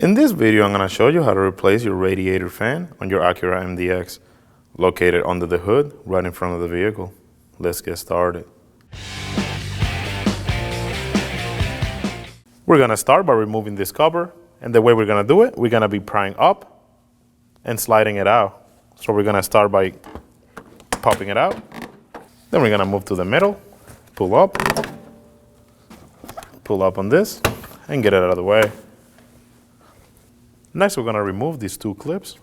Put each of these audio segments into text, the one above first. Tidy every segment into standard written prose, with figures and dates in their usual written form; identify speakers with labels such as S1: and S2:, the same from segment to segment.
S1: In this video, I'm going to show you how to replace your radiator fan on your Acura MDX, located under the hood right in front of the vehicle. Let's get started. We're going to start by removing this cover, and the way we're going to do it, we're going to be prying up and sliding it out. So we're going to start by popping it out, then we're going to move to the middle, pull up on this, and get it out of the way. Next, we're going to remove these two clips.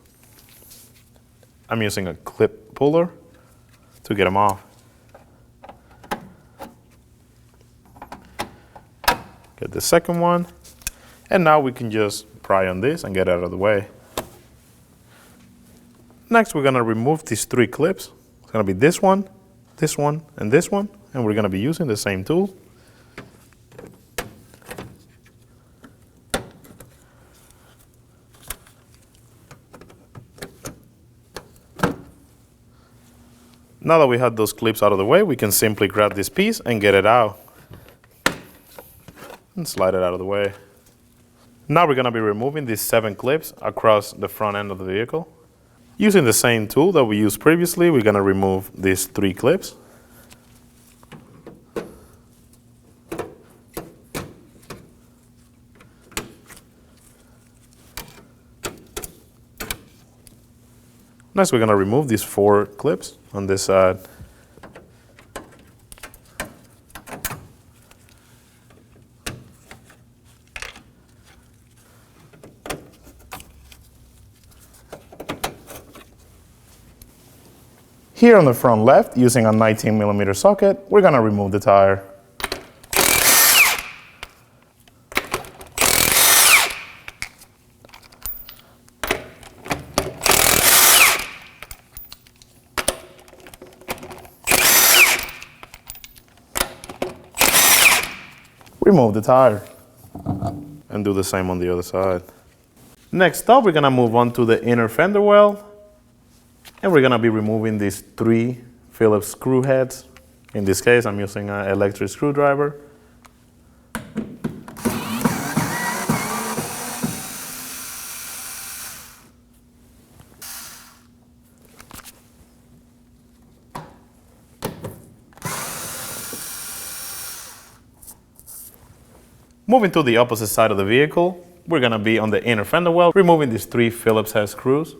S1: I'm using a clip puller to get them off. Get the second one, and now we can just pry on this and get it out of the way. Next, we're going to remove these three clips. It's going to be this one, and this one, and we're going to be using the same tool. Now that we have those clips out of the way, we can simply grab this piece and get it out. And slide it out of the way. Now we're going to be removing these 7 clips across the front end of the vehicle. Using the same tool that we used previously, we're going to remove these 3 clips. Next, we're going to remove these 4 clips on this side. Here on the front left, using a 19mm socket, we're going to remove the tire. Remove the tire, and do the same on the other side. Next up, we're going to move on to the inner fender well, and we're going to be removing these 3 Phillips screw heads. In this case, I'm using an electric screwdriver. Moving to the opposite side of the vehicle, we're going to be on the inner fender well, removing these 3 Phillips head screws.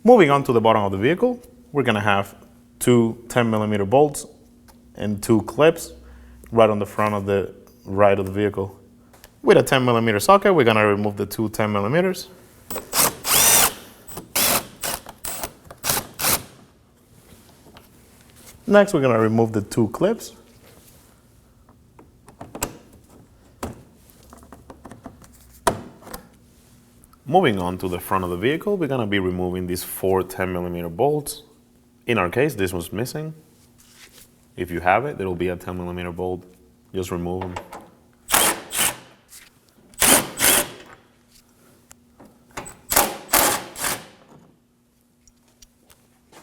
S1: Moving on to the bottom of the vehicle, we're going to have 2 10mm bolts and 2 clips right on the front of the right of the vehicle. With a 10mm socket, we're going to remove the 2 10mm. Next, we're going to remove the 2 clips. Moving on to the front of the vehicle, we're going to be removing these 4 10mm bolts. In our case, this one's missing. If you have it, there will be a 10mm bolt. Just remove them.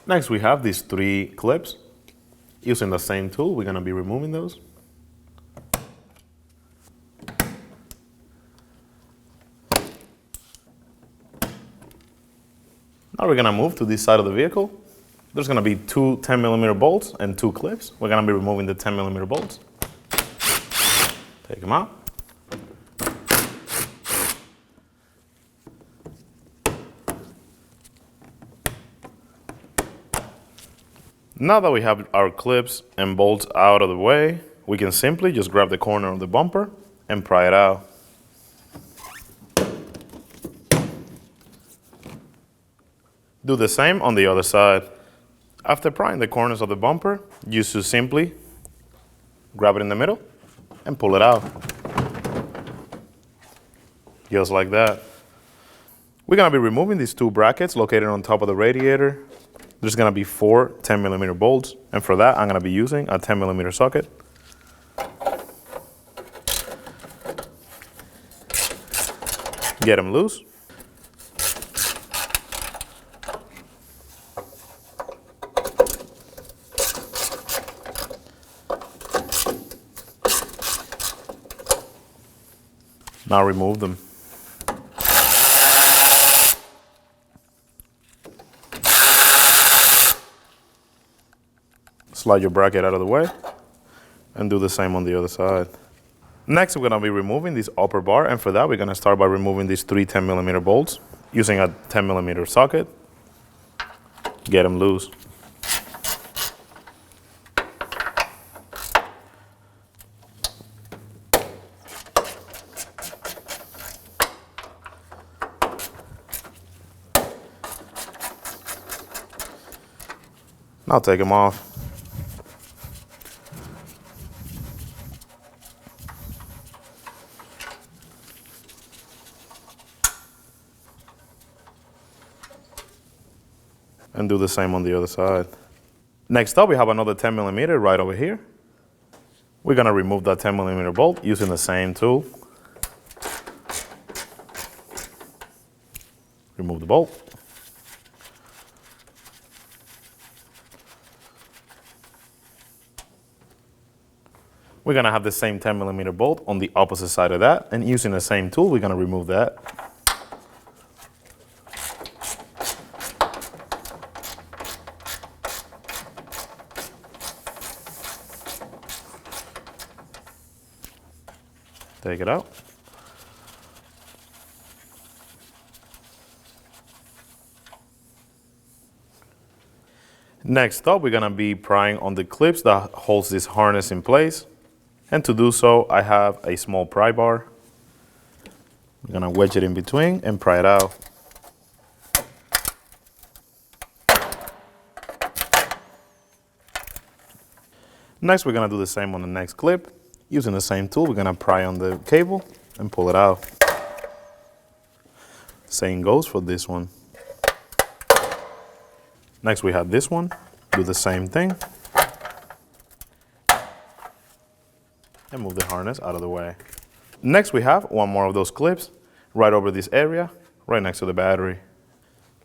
S1: Next, we have these 3 clips. Using the same tool, we're going to be removing those. Now we're going to move to this side of the vehicle. There's going to be 2 10mm bolts and 2 clips. We're going to be removing the 10mm bolts. Take them out. Now that we have our clips and bolts out of the way, we can simply just grab the corner of the bumper and pry it out. Do the same on the other side. After prying the corners of the bumper, you should simply grab it in the middle and pull it out. Just like that. We're going to be removing these 2 brackets located on top of the radiator. There's going to be 4 10mm bolts, and for that I'm going to be using a 10mm socket. Get them loose. Now remove them. Slide your bracket out of the way and do the same on the other side. Next, we're going to be removing this upper bar, and for that, we're going to start by removing these three 10mm bolts using a 10mm socket. Get them loose. Now take them off. And do the same on the other side. Next up, we have another 10mm right over here. We're gonna remove that 10mm bolt using the same tool. Remove the bolt. We're gonna have the same 10mm bolt on the opposite side of that, and using the same tool, we're gonna remove that. Take it out. Next up, we're gonna be prying on the clips that holds this harness in place. And to do so, I have a small pry bar. I'm gonna wedge it in between and pry it out. Next, we're gonna do the same on the next clip. Using the same tool, we're gonna pry on the cable and pull it out. Same goes for this one. Next, we have this one. Do the same thing. And move the harness out of the way. Next, we have one more of those clips right over this area, right next to the battery.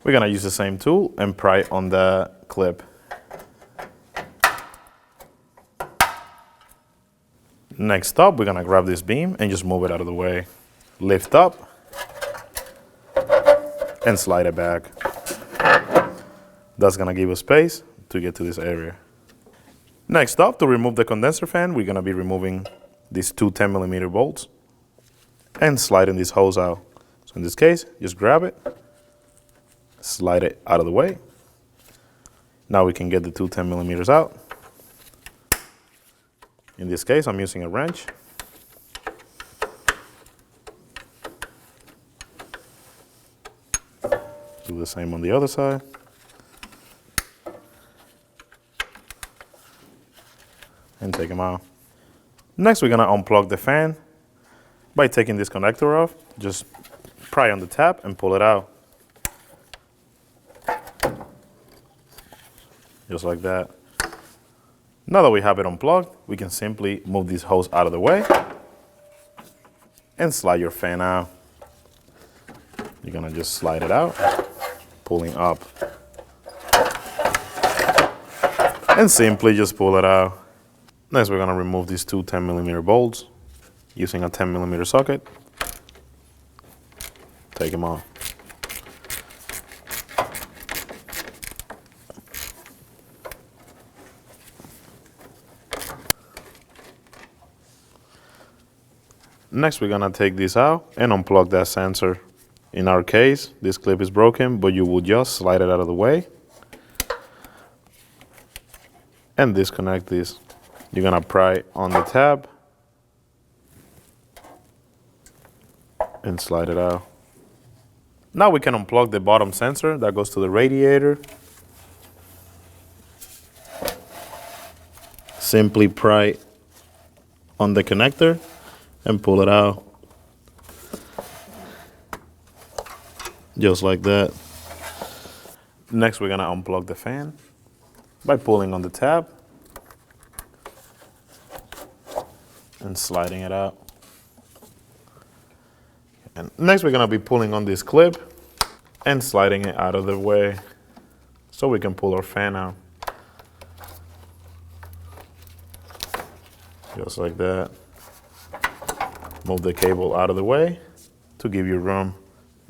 S1: We're gonna use the same tool and pry on the clip. Next up, we're gonna grab this beam and just move it out of the way. Lift up and slide it back. That's gonna give us space to get to this area. Next up, to remove the condenser fan, we're gonna be removing these two 10mm bolts and sliding this hose out. So in this case, just grab it, slide it out of the way. Now we can get the two 10mm out. In this case, I'm using a wrench. Do the same on the other side. And take them out. Next, we're gonna unplug the fan by taking this connector off. Just pry on the tab and pull it out. Just like that. Now that we have it unplugged, we can simply move this hose out of the way and slide your fan out. You're gonna just slide it out, pulling up. And simply just pull it out. Next, we're gonna remove these two 10mm bolts using a 10mm socket. Take them off. Next, we're gonna take this out and unplug that sensor. In our case, this clip is broken, but you will just slide it out of the way and disconnect this. You're gonna pry on the tab and slide it out. Now we can unplug the bottom sensor that goes to the radiator. Simply pry on the connector and pull it out. Just like that. Next, we're gonna unplug the fan by pulling on the tab and sliding it out. And next we're gonna be pulling on this clip and sliding it out of the way so we can pull our fan out. Just like that. Move the cable out of the way to give you room.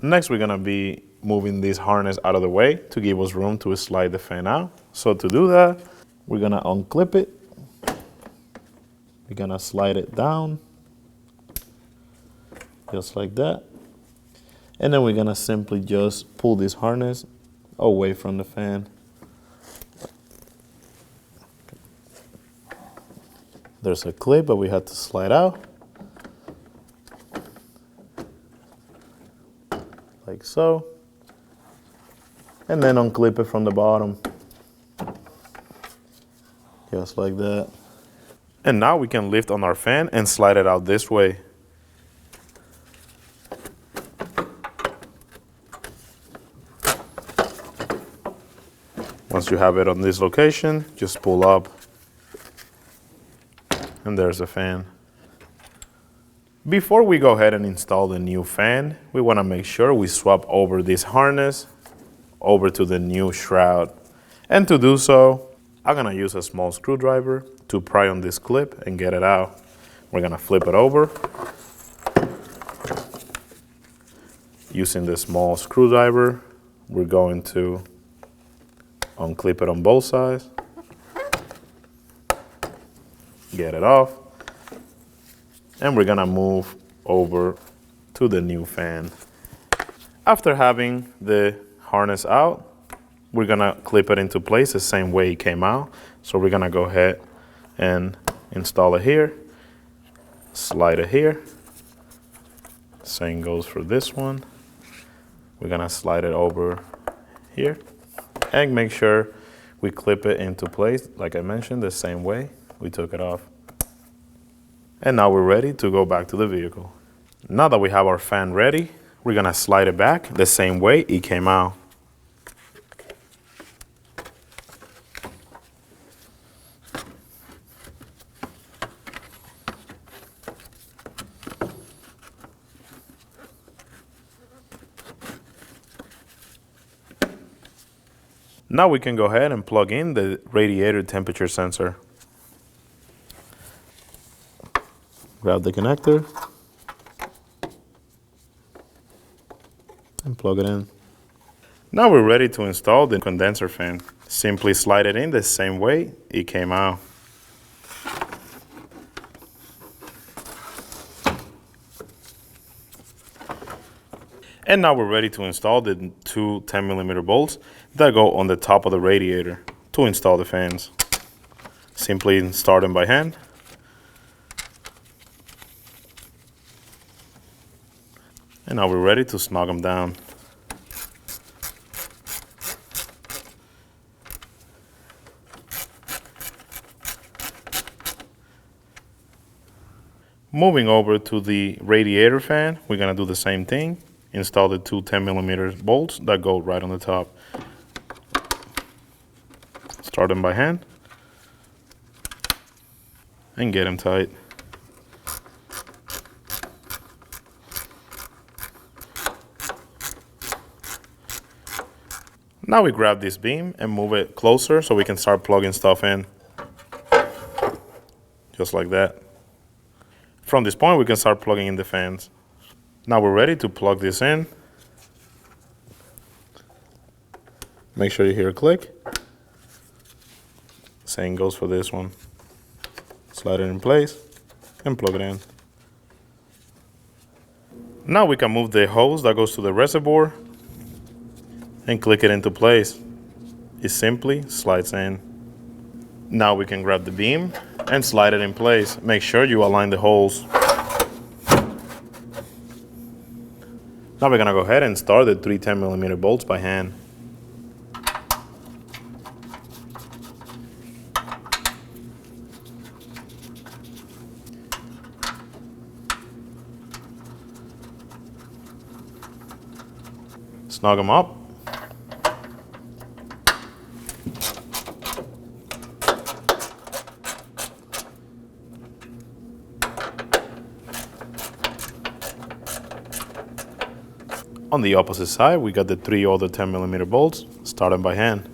S1: Next we're gonna be moving this harness out of the way to give us room to slide the fan out. So to do that, we're gonna unclip it. We're gonna slide it down, just like that. And then we're gonna simply just pull this harness away from the fan. There's a clip that we had to slide out. Like so. And then unclip it from the bottom. Just like that. And now we can lift on our fan and slide it out this way. Once you have it on this location, just pull up. And there's the fan. Before we go ahead and install the new fan, we want to make sure we swap over this harness over to the new shroud. And to do so, I'm going to use a small screwdriver to pry on this clip and get it out. We're going to flip it over. Using the small screwdriver, we're going to unclip it on both sides. Get it off. And we're gonna move over to the new fan. After having the harness out, we're gonna clip it into place the same way it came out. So we're gonna go ahead and install it here, slide it here. Same goes for this one. We're gonna slide it over here and make sure we clip it into place, like I mentioned, the same way we took it off. And now we're ready to go back to the vehicle. Now that we have our fan ready, we're gonna slide it back the same way it came out. Now we can go ahead and plug in the radiator temperature sensor. Grab the connector and plug it in. Now we're ready to install the condenser fan. Simply slide it in the same way it came out. And now we're ready to install the two 10mm bolts that go on the top of the radiator to install the fans. Simply start them by hand. And now we're ready to snug them down. Moving over to the radiator fan, we're gonna do the same thing. Install the two 10mm bolts that go right on the top. Start them by hand and get them tight. Now we grab this beam and move it closer so we can start plugging stuff in. Just like that. From this point, we can start plugging in the fans. Now we're ready to plug this in. Make sure you hear a click. Same goes for this one. Slide it in place and plug it in. Now we can move the hose that goes to the reservoir and click it into place. It simply slides in. Now we can grab the beam and slide it in place. Make sure you align the holes. Now we're gonna go ahead and start the three 10mm bolts by hand. Snug them up. On the opposite side, we got the 3 other 10mm bolts, starting by hand.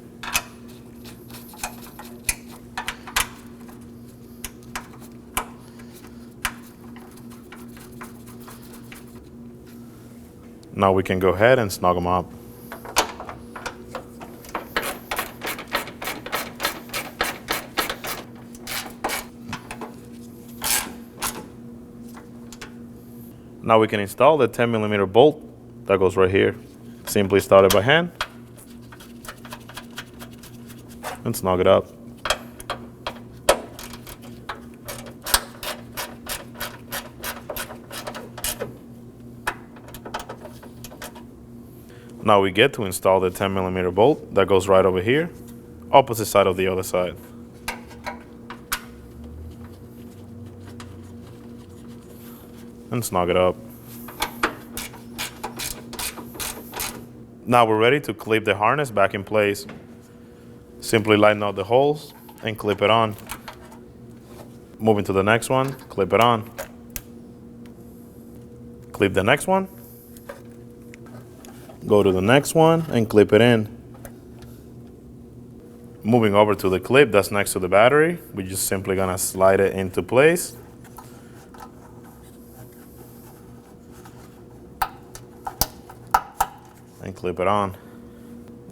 S1: Now we can go ahead and snug them up. Now we can install the 10mm bolt that goes right here. Simply start it by hand and snug it up. Now we get to install the 10mm bolt that goes right over here, opposite side of the other side. And snug it up. Now we're ready to clip the harness back in place. Simply lighten up the holes and clip it on. Moving to the next one, clip it on. Clip the next one. Go to the next one and clip it in. Moving over to the clip that's next to the battery, we're just simply gonna slide it into place. And clip it on.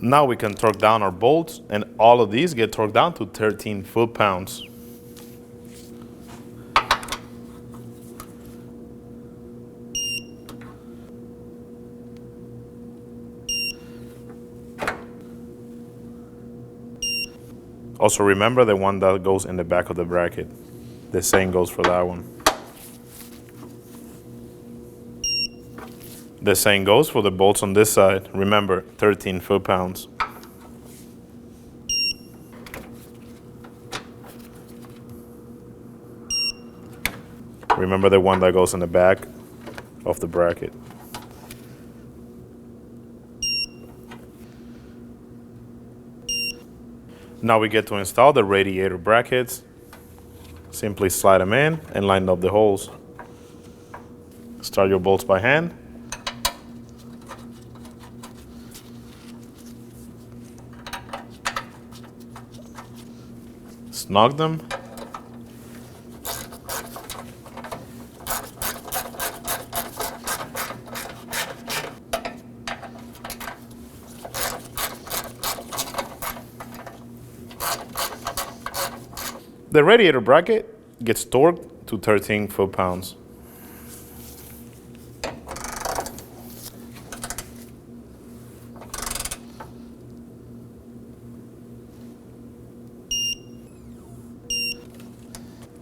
S1: Now we can torque down our bolts, and all of these get torqued down to 13 foot-pounds. Also remember the one that goes in the back of the bracket. The same goes for that one. The same goes for the bolts on this side. Remember, 13 foot-pounds. Remember the one that goes in the back of the bracket. Now we get to install the radiator brackets. Simply slide them in and line up the holes. Start your bolts by hand. Snug them. The radiator bracket gets torqued to 13 foot-pounds.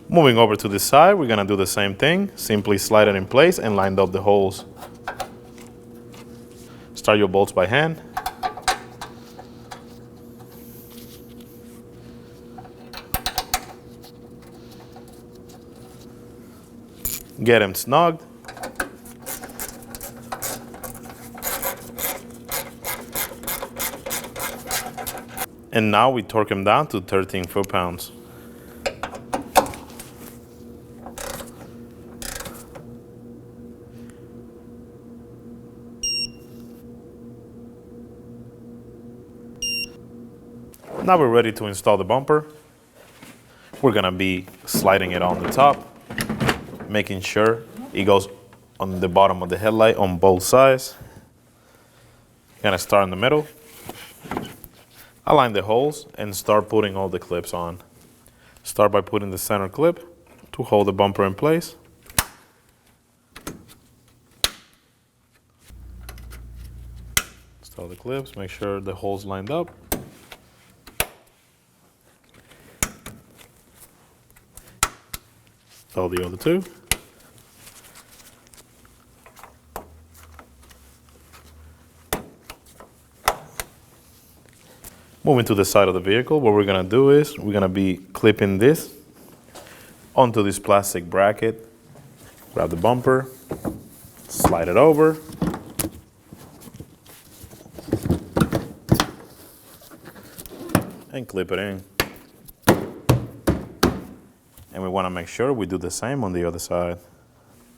S1: Moving over to this side, we're gonna do the same thing. Simply slide it in place and line up the holes. Start your bolts by hand. Get them snugged. And now we torque them down to 13 foot-pounds. Now we're ready to install the bumper. We're gonna be sliding it on the top, making sure it goes on the bottom of the headlight on both sides. Gonna start in the middle, align the holes, and start putting all the clips on. Start by putting the center clip to hold the bumper in place. Install the clips, make sure the holes lined up. Install the other two. Moving to the side of the vehicle, what we're gonna do is we're gonna be clipping this onto this plastic bracket. Grab the bumper, slide it over. And clip it in. And we want to make sure we do the same on the other side.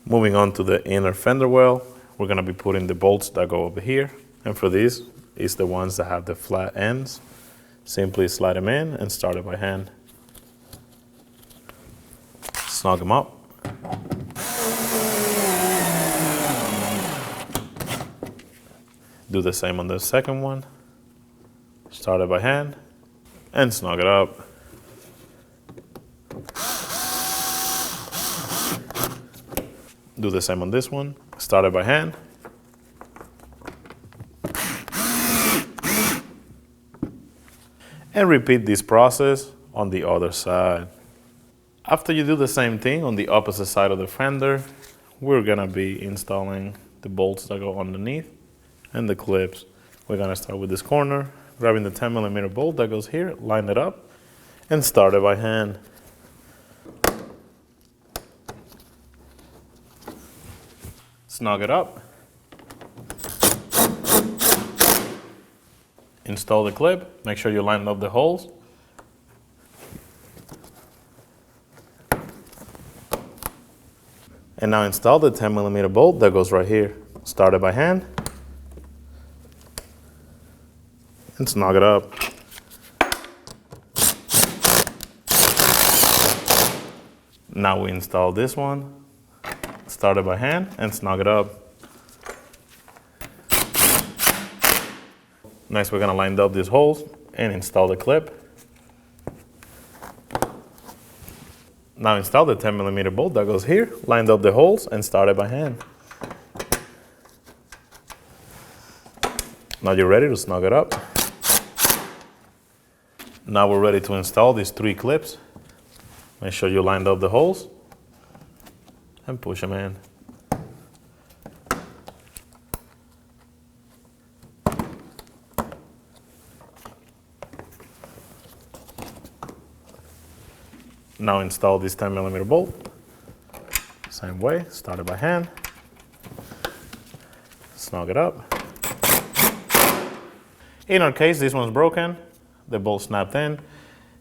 S1: Moving on to the inner fender well, we're gonna be putting the bolts that go over here. And for these, is the ones that have the flat ends. Simply slide them in and start it by hand. Snug them up. Do the same on the second one. Start it by hand and snug it up. Do the same on this one. Start it by hand. And repeat this process on the other side. After you do the same thing on the opposite side of the fender, we're gonna be installing the bolts that go underneath and the clips. We're gonna start with this corner, grabbing the 10mm bolt that goes here, line it up, and start it by hand. Snug it up. Install the clip, make sure you line up the holes. And now install the 10mm bolt that goes right here. Start it by hand. And snug it up. Now we install this one. Start it by hand and snug it up. Next, we're gonna line up these holes and install the clip. Now install the 10mm bolt that goes here, lined up the holes and start it by hand. Now you're ready to snug it up. Now we're ready to install these 3 clips. Make sure you lined up the holes and push them in. Now install this 10mm bolt. Same way, start it by hand. Snug it up. In our case, this one's broken. The bolt snapped in.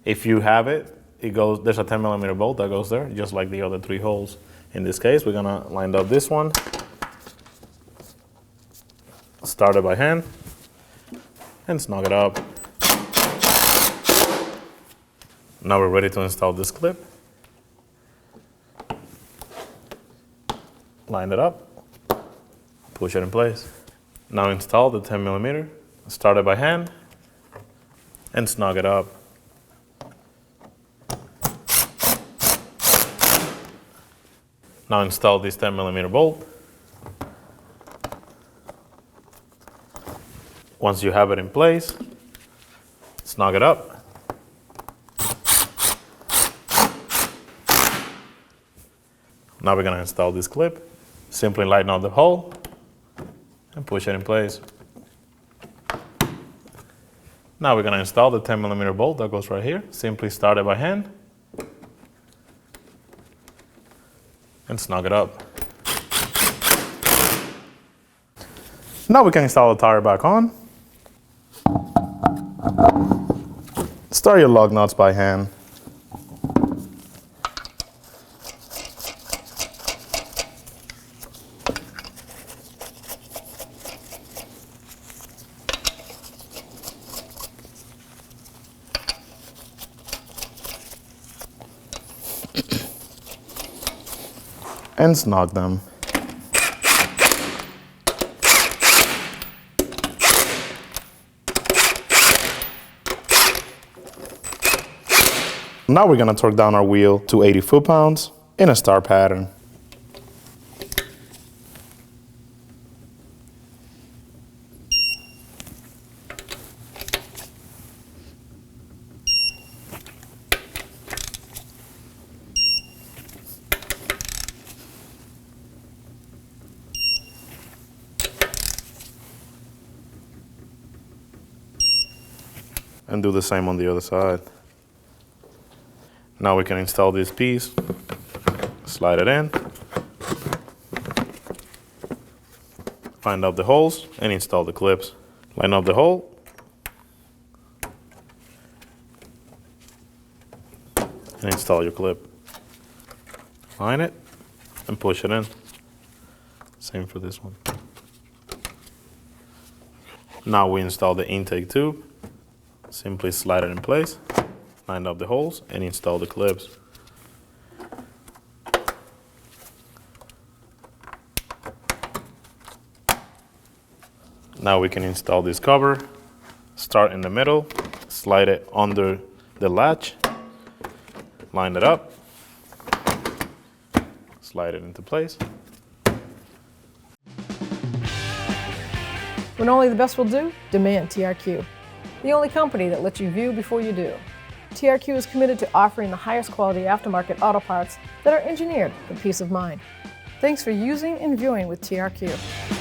S1: If you have it, there's a 10mm bolt that goes there, just like the other 3 holes. In this case, we're gonna line up this one. Start it by hand and snug it up. Now we're ready to install this clip. Line it up, push it in place. Now install the 10mm, start it by hand, and snug it up. Now install this 10mm bolt. Once you have it in place, snug it up. Now we're gonna install this clip. Simply lighten up the hole and push it in place. Now we're gonna install the 10mm bolt that goes right here. Simply start it by hand and snug it up. Now we can install the tire back on. Start your lug nuts by hand. And snug them. Now we're gonna torque down our wheel to 80 foot-pounds in a star pattern. And do the same on the other side. Now we can install this piece, slide it in, find out the holes, and install the clips. Line up the hole, and install your clip. Line it, and push it in. Same for this one. Now we install the intake tube. Simply slide it in place, line up the holes, and install the clips. Now we can install this cover. Start in the middle, slide it under the latch, line it up, slide it into place.
S2: When only the best will do, demand TRQ. The only company that lets you view before you do. TRQ is committed to offering the highest quality aftermarket auto parts that are engineered for peace of mind. Thanks for using and viewing with TRQ.